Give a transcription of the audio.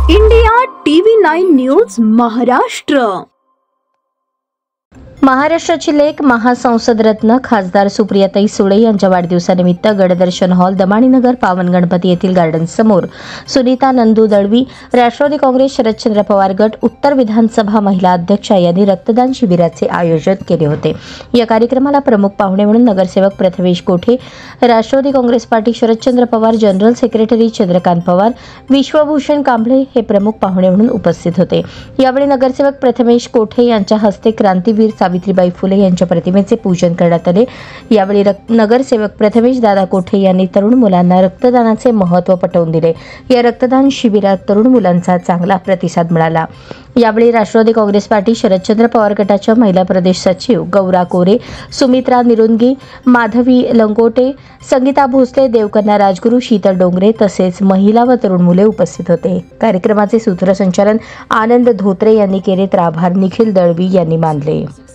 India TV 9 news Maharashtra. महाराष्ट्राची लेक महासंसद रत्न खासदार सुप्रियाताई सुळे यांच्या वाढदिवसानिमित्त गडदर्शन हॉल दमाणीनगर पावन गणपती येथील गार्डन समोर सुनीता नंदू दळवी राष्ट्रवादी काँग्रेस शरदचंद्र पवार गट उत्तर विधानसभा महिला अध्यक्षा यांनी रक्तदान शिबिराचे आयोजन केले होते. या कार्यक्रमाला प्रमुख पाहुणे म्हणून नगरसेवक Prathamesh Kothe, Rashtrawadi Congress party Sharadchandra Pawar general secretary Chandrakant Pawar, Vishwabhushan Kamble हे प्रमुख पाहुणे म्हणून उपस्थित होते. यावेळी नगरसेवक प्रथमेश कोठे यांच्या हस्ते क्रांतीवीर सावित्रीबाई फुले यांच्या प्रतिमेचे पूजन करण्यात आले. यावेळी नगरसेवक प्रथमेश दादा कोठे यांनी तरुण मुलांना रक्तदानाचे महत्त्व पटवून दिले. या रक्तदान शिबिरात तरुण मुलांचा चांगला प्रतिसाद मिळाला. यावेळी राष्ट्रवादी काँग्रेस पार्टी शरदचंद्र पवार गटाच्या महिला प्रदेश सचिव गौरा कोरे, सुमित्रा निरुंगी, माधवी लंगोटे, संगीता भोसले, देवकन्या राजगुरू, शीतल डोंगरे तसेच महिला व तरुण मुले उपस्थित होते. कार्यक्रमाचे सूत्रसंचालन आनंद धोत्रे यांनी केले तर आभार निखिल दळवी यांनी मानले.